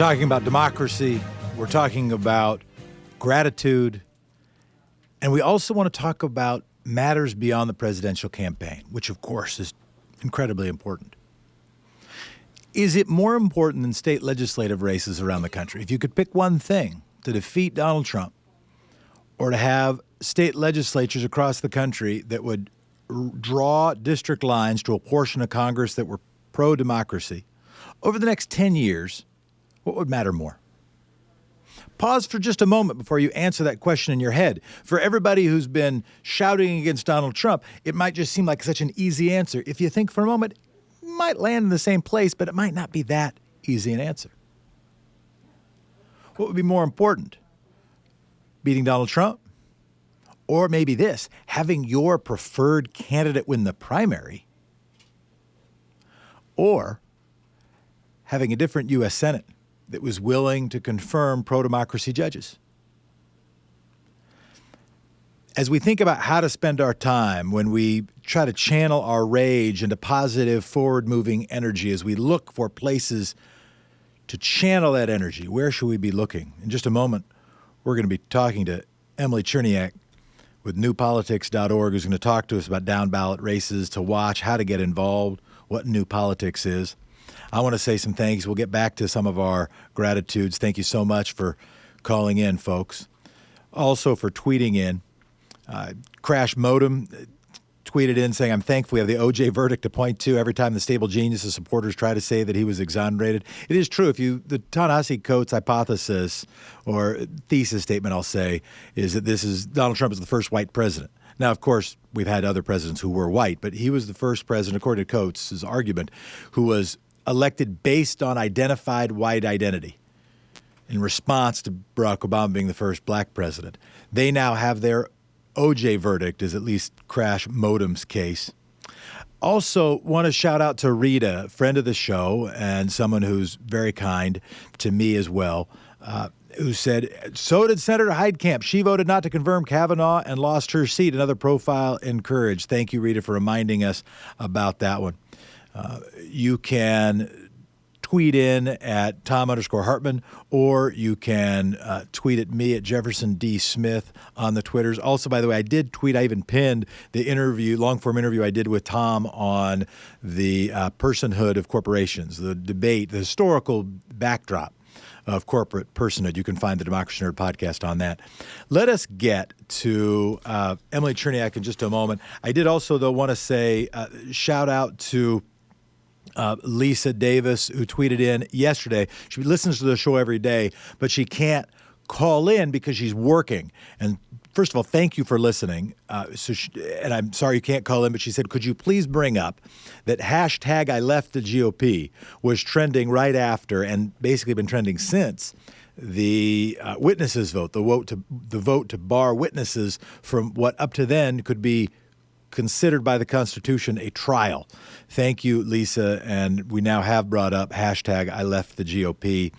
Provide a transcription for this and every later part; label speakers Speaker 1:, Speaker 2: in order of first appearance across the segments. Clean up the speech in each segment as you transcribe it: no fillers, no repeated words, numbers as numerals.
Speaker 1: talking about democracy. We're talking about gratitude. And we also want to talk about matters beyond the presidential campaign, which, of course, is incredibly important. Is it more important than state legislative races around the country? If you could pick one thing to defeat Donald Trump or to have state legislatures across the country that would draw district lines to a portion of Congress that were pro-democracy, over the next 10 years, what would matter more? Pause for just a moment before you answer that question in your head. For everybody who's been shouting against Donald Trump, it might just seem like such an easy answer. If you think for a moment, it might land in the same place, but it might not be that easy an answer. What would be more important? Beating Donald Trump? Or maybe this, having your preferred candidate win the primary? Or having a different U.S. Senate that was willing to confirm pro-democracy judges? As we think about how to spend our time, when we try to channel our rage into positive, forward-moving energy, as we look for places to channel that energy, where should we be looking? In just a moment, we're going to be talking to Emily Cherniack with newpolitics.org, who's going to talk to us about down-ballot races to watch, how to get involved, what New Politics is. I want to say some thanks. We'll get back to some of our gratitudes. Thank you so much for calling in, folks. Also for tweeting in. Crash Modem tweeted in saying, I'm thankful we have the OJ verdict to point to every time the Stable Geniuses supporters try to say that he was exonerated. It is true. The Ta-Nehisi Coates hypothesis or thesis statement, I'll say, is that Donald Trump is the first white president. Now, of course, we've had other presidents who were white, but he was the first president, according to Coates' argument, who was elected based on identified white identity in response to Barack Obama being the first black president. They now have their OJ verdict, is at least Crash Modem's case. Also want to shout out to Rita, friend of the show and someone who's very kind to me as well, who said, so did Senator Heitkamp. She voted not to confirm Kavanaugh and lost her seat. Another profile encouraged. Thank you, Rita, for reminding us about that one. You can tweet in at Thom_Hartmann, or you can tweet at me at Jefferson D. Smith on the Twitters. Also, by the way, I did tweet, I even pinned the long-form interview I did with Tom on the personhood of corporations, the debate, the historical backdrop of corporate personhood. You can find the Democracy Nerd podcast on that. Let us get to Emily Cherniack in just a moment. I did also, though, want to say shout out to Lisa Davis, who tweeted in yesterday. She listens to the show every day, but she can't call in because she's working. And first of all, thank you for listening. And I'm sorry you can't call in, but she said, could you please bring up that hashtag I left the GOP was trending right after and basically been trending since the witnesses vote, the vote to bar witnesses from what up to then could be considered by the Constitution a trial. Thank you, Lisa. And we now have brought up hashtag I left the GOP.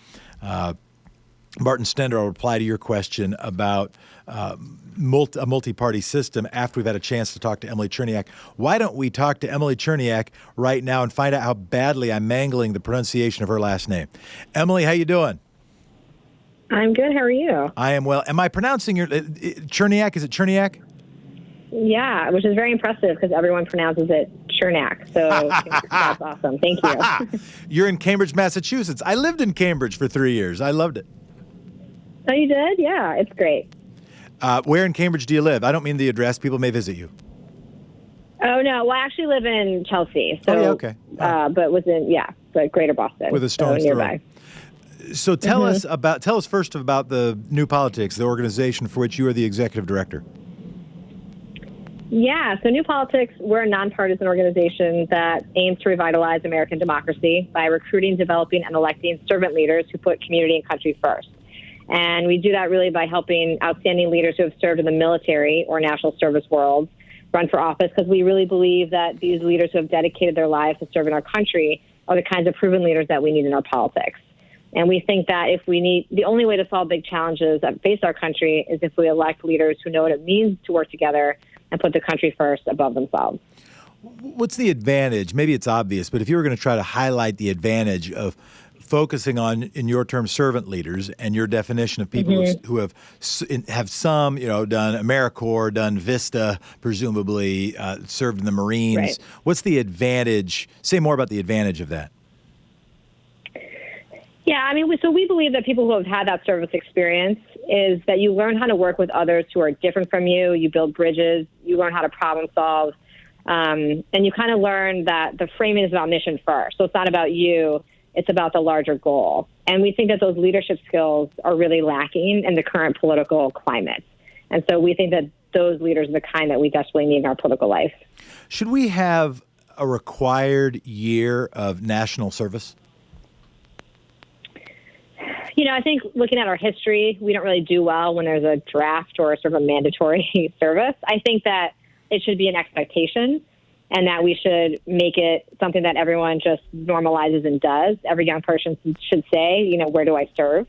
Speaker 1: Martin Stender, I'll reply to your question about a multi-party system after we've had a chance to talk to Emily Cherniack. Why don't we talk to Emily Cherniack right now and find out how badly I'm mangling the pronunciation of her last name. Emily, how you doing?
Speaker 2: I'm good. How are you?
Speaker 1: I am well. Am I pronouncing your Cherniack? Is it Cherniack?
Speaker 2: Yeah, which is very impressive because everyone pronounces it Cherniack. So that's awesome. Thank you.
Speaker 1: You're in Cambridge, Massachusetts. I lived in Cambridge for 3 years. I loved it.
Speaker 2: Oh, you did? Yeah, it's great.
Speaker 1: Where in Cambridge do you live? I don't mean the address. People may visit you.
Speaker 2: Oh, no. Well, I actually live in Chelsea. So,
Speaker 1: oh, yeah, okay.
Speaker 2: But Greater Boston.
Speaker 1: With a stone's
Speaker 2: nearby.
Speaker 1: Throw. So tell us first about the New Politics, the organization for which you are the executive director.
Speaker 2: Yeah, so New Politics, we're a nonpartisan organization that aims to revitalize American democracy by recruiting, developing, and electing servant leaders who put community and country first. And we do that really by helping outstanding leaders who have served in the military or national service world run for office, because we really believe that these leaders who have dedicated their lives to serving our country are the kinds of proven leaders that we need in our politics. And we think that the only way to solve big challenges that face our country is if we elect leaders who know what it means to work together and put the country first above themselves.
Speaker 1: What's the advantage? Maybe it's obvious, but if you were going to try to highlight the advantage of focusing on, in your terms, servant leaders, and your definition of people who have some, done AmeriCorps, done Vista, presumably served in the Marines.
Speaker 2: Right.
Speaker 1: What's the advantage? Say more about the advantage of that.
Speaker 2: Yeah, I mean, so we believe that people who have had that service experience is that you learn how to work with others who are different from you. You build bridges. You learn how to problem solve. And you kind of learn that the framing is about mission first. So it's not about you. It's about the larger goal. And we think that those leadership skills are really lacking in the current political climate. And so we think that those leaders are the kind that we desperately need in our political life.
Speaker 1: Should we have a required year of national service?
Speaker 2: I think looking at our history, we don't really do well when there's a draft or sort of a mandatory service. I think that it should be an expectation and that we should make it something that everyone just normalizes and does. Every young person should say, where do I serve?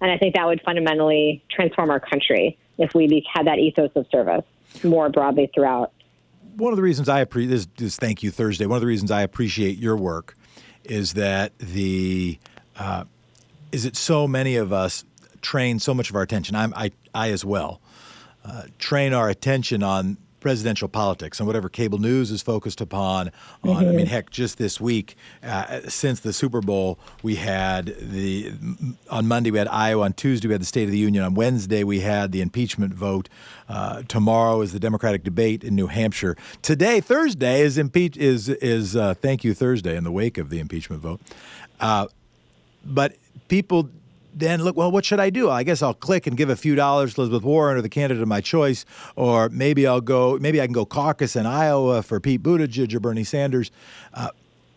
Speaker 2: And I think that would fundamentally transform our country if we had that ethos of service more broadly throughout.
Speaker 1: One of the reasons this is Thank You Thursday. One of the reasons I appreciate your work is that so many of us train so much of our attention. I as well train our attention on presidential politics and whatever cable news is focused upon. I mean, heck, just this week, since the Super Bowl, we had on Monday we had Iowa, on Tuesday we had the State of the Union, on Wednesday we had the impeachment vote. Tomorrow is the Democratic debate in New Hampshire. Today, Thursday, is Thank You Thursday in the wake of the impeachment vote. But people then look, well, what should I do? I guess I'll click and give a few dollars to Elizabeth Warren or the candidate of my choice, or maybe I can go caucus in Iowa for Pete Buttigieg or Bernie Sanders.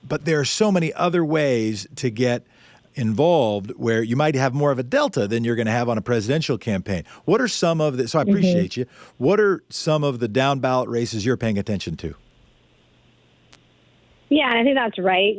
Speaker 1: But there are so many other ways to get involved where you might have more of a delta than you're going to have on a presidential campaign. What are some of the, so I appreciate you, what are some of the down ballot races you're paying attention to?
Speaker 2: Yeah, and I think that's right.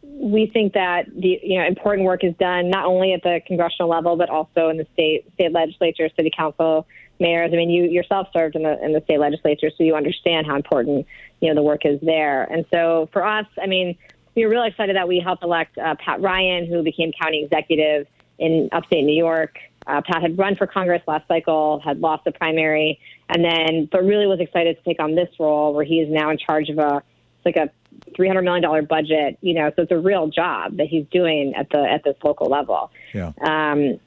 Speaker 2: We think that the important work is done not only at the congressional level, but also in the state legislature, city council, mayors. I mean, you yourself served in the state legislature, so you understand how important the work is there. And so for us, I mean, we were really excited that we helped elect Pat Ryan, who became county executive in upstate New York. Pat had run for Congress last cycle, had lost the primary, but really was excited to take on this role where he is now in charge of a $300 million budget, so it's a real job that he's doing at this local level.
Speaker 1: Yeah.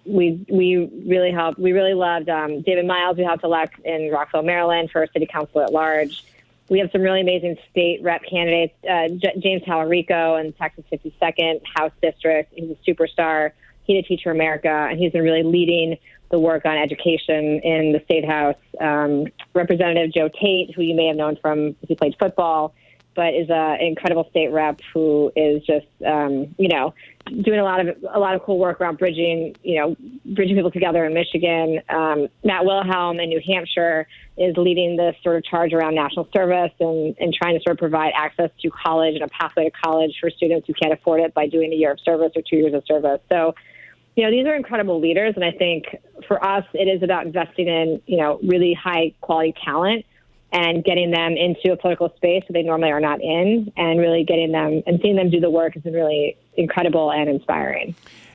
Speaker 2: We really loved David Miles. We helped elect in Rockville, Maryland for city council at large. We have some really amazing state rep candidates. James Talarico in Texas 52nd House District. He's a superstar. He did Teach for America, and he's been really leading the work on education in the State House. Representative Joe Tate, who you may have known from, he played football, but is an incredible state rep who is just, doing a lot of cool work around bridging people together in Michigan. Matt Wilhelm in New Hampshire is leading this sort of charge around national service and trying to sort of provide access to college and a pathway to college for students who can't afford it by doing a year of service or 2 years of service. So, these are incredible leaders. And I think for us, it is about investing in, really high quality talent and getting them into a political space that they normally are not in, and really getting them and seeing them do the work has been really incredible and inspiring.